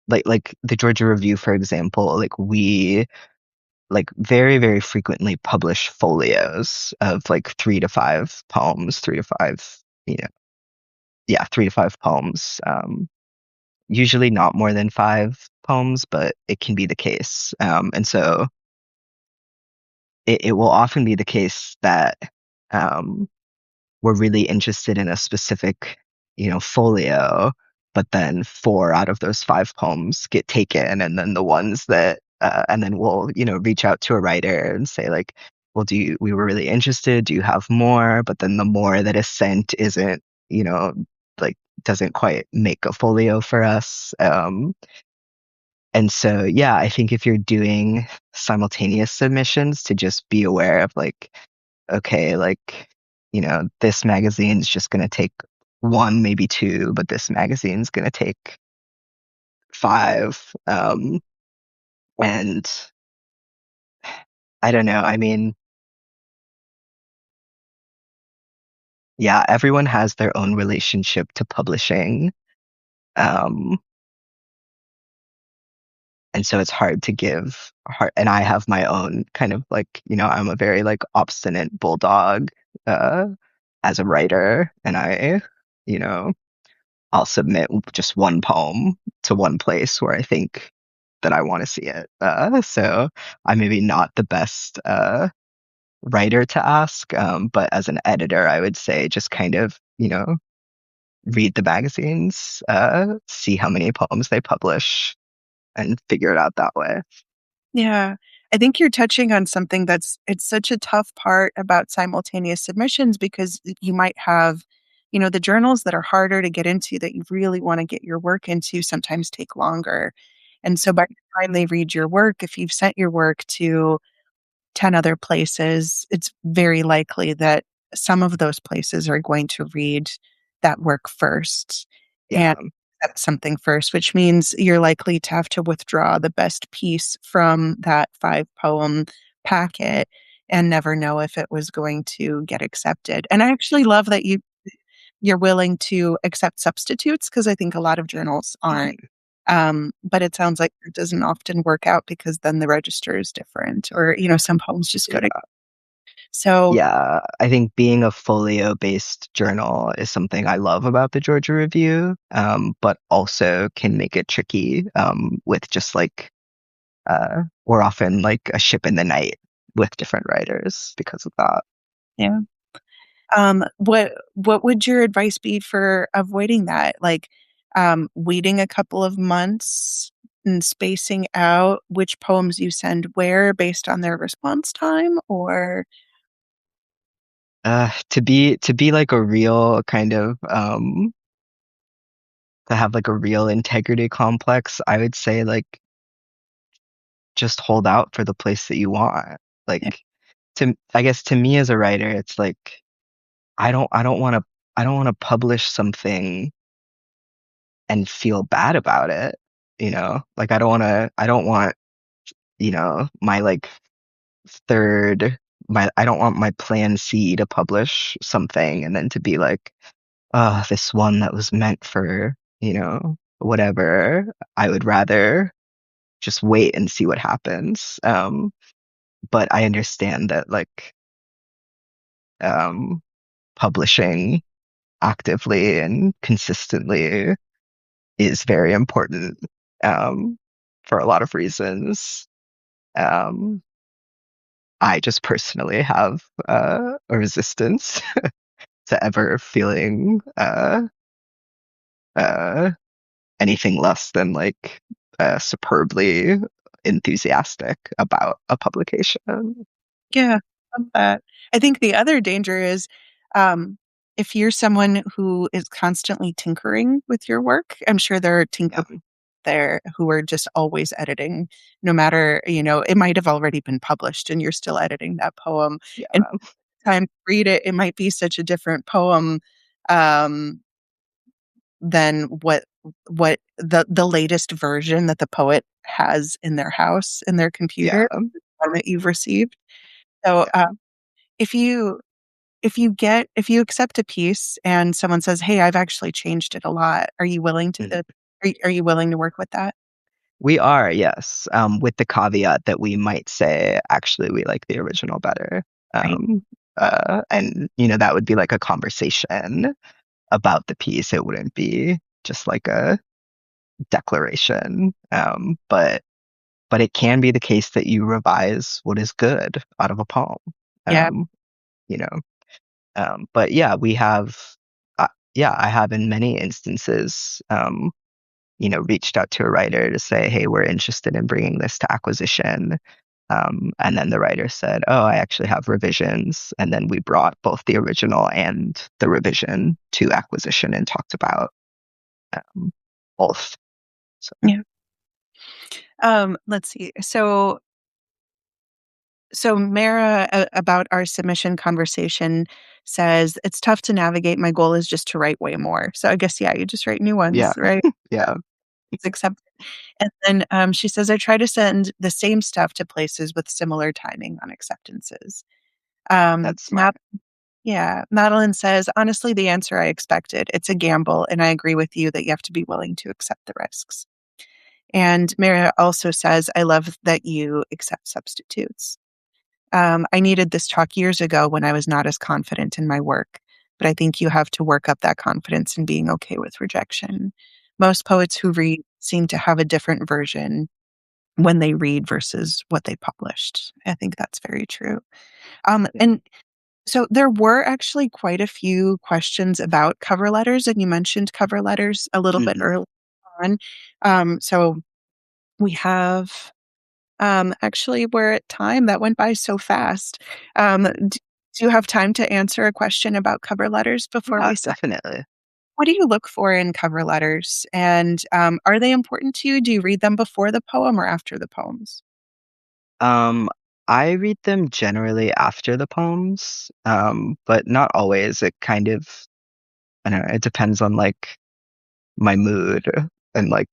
like the Georgia Review, for example, like we like very, very frequently publish folios of like 3 to 5 poems, 3 to 5, yeah, 3 to 5 poems. Usually not more than 5 poems, but it can be the case. And so it will often be the case that um, we're really interested in a specific, folio, but then 4 out of those 5 poems get taken, and then the ones that, and then we'll, reach out to a writer and say like, well, we were really interested. Do you have more? But then the more that is sent isn't, like doesn't quite make a folio for us. And so, yeah, I think if you're doing simultaneous submissions, to just be aware of like, okay, like, this magazine's just going to take one, maybe two, but this magazine's gonna take five. And I don't know. I mean, yeah, everyone has their own relationship to publishing. Um, and so it's hard to give hard, and I have my own kind of like, I'm a very like obstinate bulldog uh as a writer, and you know, I'll submit just one poem to one place where I think that I want to see it. So I'm maybe not the best writer to ask, but as an editor, I would say just kind of, read the magazines, see how many poems they publish, and figure it out that way. Yeah. I think you're touching on something it's such a tough part about simultaneous submissions because you might have, the journals that are harder to get into that you really want to get your work into sometimes take longer. And so by the time they read your work, if you've sent your work to 10 other places, it's very likely that some of those places are going to read that work first Yeah, and accept something first, which means you're likely to have to withdraw the best piece from that 5 poem packet and never know if it was going to get accepted. And I actually love that you're willing to accept substitutes because I think a lot of journals aren't. mhm, But it sounds like it doesn't often work out because then the register is different or, some poems just go to yeah. so Yeah, I think being a folio-based journal is something I love about the Georgia Review, but also can make it tricky with just like we're often like a ship in the night with different writers because of that. yeah. What would your advice be for avoiding that? Like, waiting a couple of months and spacing out which poems you send where based on their response time or To be like a real kind of to have like a real integrity complex, I would say like just hold out for the place that you want. yeah, Like I guess to me as a writer, it's like I don't want to publish something and feel bad about it, Like I don't want, my like third my I don't want my plan C to publish something and then to be like, oh, this one that was meant for, whatever. I would rather just wait and see what happens. But I understand that like um publishing actively and consistently is very important um, for a lot of reasons. Um, I just personally have a resistance to ever feeling uh, anything less than like superbly enthusiastic about a publication. yeah, love that. I think the other danger is, um, if you're someone who is constantly tinkering with your work, I'm sure there are Yeah, tinkerers there who are just always editing, no matter, it might have already been published and you're still editing that poem. And yeah, time to read it, it might be such a different poem um, than what the latest version that the poet has in their house in their yeah, computer one that you've received. So yeah. if you if you accept a piece and someone says, "Hey, I've actually changed it a lot," Mm. are you willing to work with that? We are, yes, with the caveat that we might say, actually, we like the original better. Right? Um, and that would be like a conversation about the piece. It wouldn't be just like a declaration. But it can be the case that you revise what is good out of a poem. Yeah, Um, you know, but yeah, yeah, I have in many instances, reached out to a writer to say, hey, we're interested in bringing this to acquisition. And then the writer said, oh, I actually have revisions. And then we brought both the original and the revision to acquisition and talked about um, both. So, yeah. Let's see. So So Mara, about our submission conversation, says it's tough to navigate. My goal is just to write way more. So I guess, yeah, you just write new Yeah. ones, right? Yeah. It's accepted. And then she says, I try to send the same stuff to places with similar timing on acceptances. That's smart. Matt, yeah, Madeline says, honestly, the answer I expected. It's a gamble, and I agree with you that you have to be willing to accept the risks. And Mara also says, I love that you accept substitutes. I needed this talk years ago when I was not as confident in my work, but I think you have to work up that confidence in being okay with rejection. Most poets who read seem to have a different version when they read versus what they published. I think that's very true. Yeah. And so there were actually quite a few questions about cover letters, and you mentioned cover letters a little bit Hmm. early on. So we have actually, we're at time. That went by so fast. Do you have time to answer a question about cover letters before Yeah, we sign? definitely. What do you look for in cover letters? And are they important to you? Do you read them before the poem or after the poems? Um, I read them generally after the poems, but not always. It kind of, I don't know, it depends on like my mood and like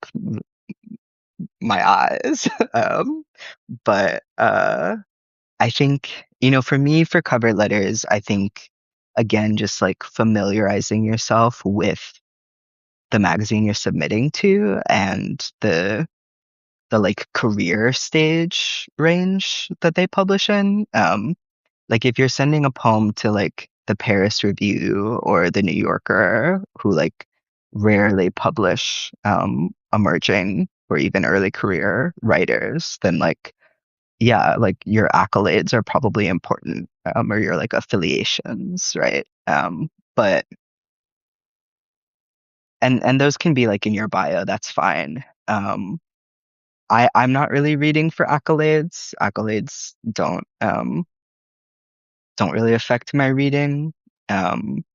my eyes. But I think, for me, for cover letters, I think again, just like familiarizing yourself with the magazine you're submitting to and the like career stage range that they publish in. Like if you're sending a poem to like the Paris Review or the New Yorker, who like rarely publish emerging or even early career writers, then like yeah, like your accolades are probably important, or your like affiliations, right? But and those can be like in your bio, that's fine. I'm not really reading for accolades. Accolades don't really affect my reading. Um,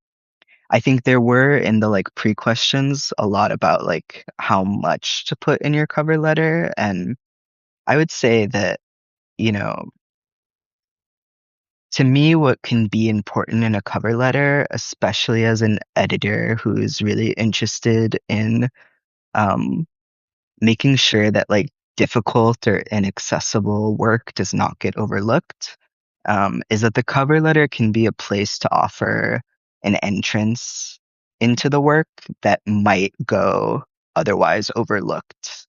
I think there were in the like pre-questions a lot about like how much to put in your cover letter, and I would say that, you know, to me, what can be important in a cover letter, especially as an editor who's really interested in um, making sure that like difficult or inaccessible work does not get overlooked, is that the cover letter can be a place to offer an entrance into the work that might go otherwise overlooked.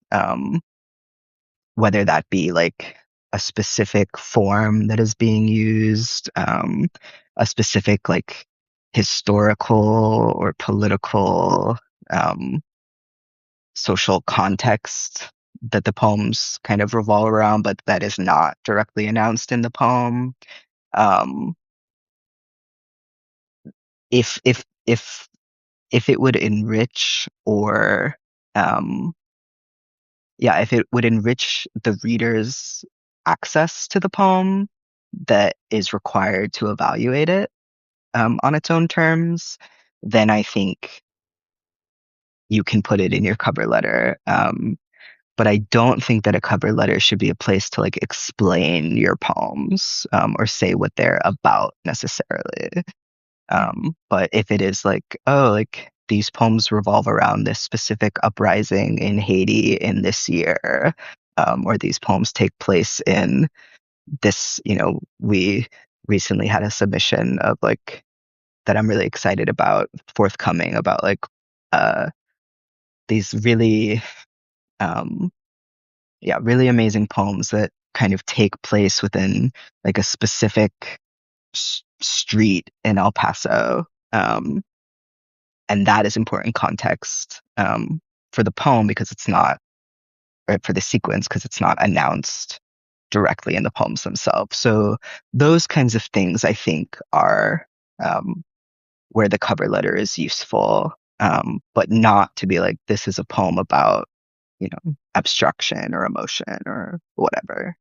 Whether that be like a specific form that is being used, a specific like historical or political, um, social context that the poems kind of revolve around, but that is not directly announced in the poem. Um, if if it would enrich or um, yeah, if it would enrich the reader's access to the poem that is required to evaluate it on its own terms, then I think you can put it in your cover letter. But I don't think that a cover letter should be a place to like explain your poems or say what they're about necessarily. But if it is like, oh, like these poems revolve around this specific uprising in Haiti in this year, or these poems take place in this, we recently had a submission of like that I'm really excited about forthcoming about like uh these really um yeah, really amazing poems that kind of take place within like a specific street in El Paso. And that is important context for the poem because it's not, or for the sequence because it's not announced directly in the poems themselves. So those kinds of things I think are um, where the cover letter is useful, but not to be like, this is a poem about, abstraction or emotion or whatever.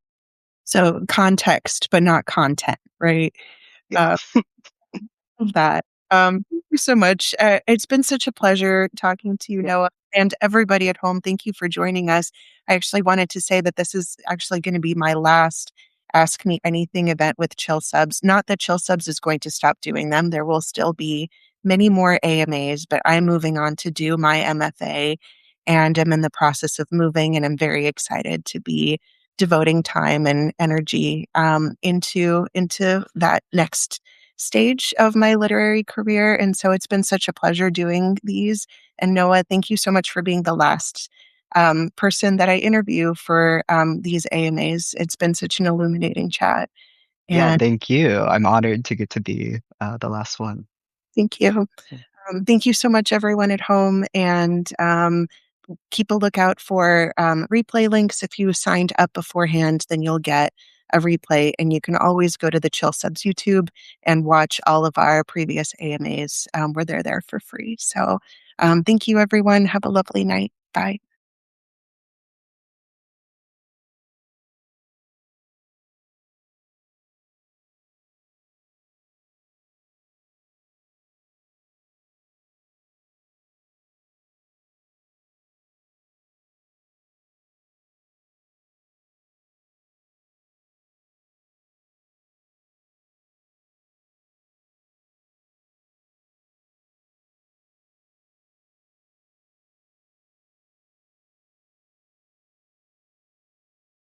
So context, but not content, right? Yeah. Uh, Love that. Thank you so much. It's been such a pleasure talking to you, Yeah. Noah, and everybody at home. Thank you for joining us. I actually wanted to say that this is actually going to be my last Ask Me Anything event with Chill Subs. Not that Chill Subs is going to stop doing them. There will still be many more AMAs, but I'm moving on to do my MFA and I'm in the process of moving, and I'm very excited to be devoting time and energy into that next stage of my literary career. And so it's been such a pleasure doing these. And Noah, thank you so much for being the last person that I interview for these AMAs. It's been such an illuminating chat. Yeah, And thank you. I'm honored to get to be the last one. thank you. Thank you so much, everyone at home. And keep a lookout for replay links. If you signed up beforehand, then you'll get a replay. And you can always go to the Chill Subs YouTube and watch all of our previous AMAs where they're there for free. So thank you, everyone. Have a lovely night. Bye.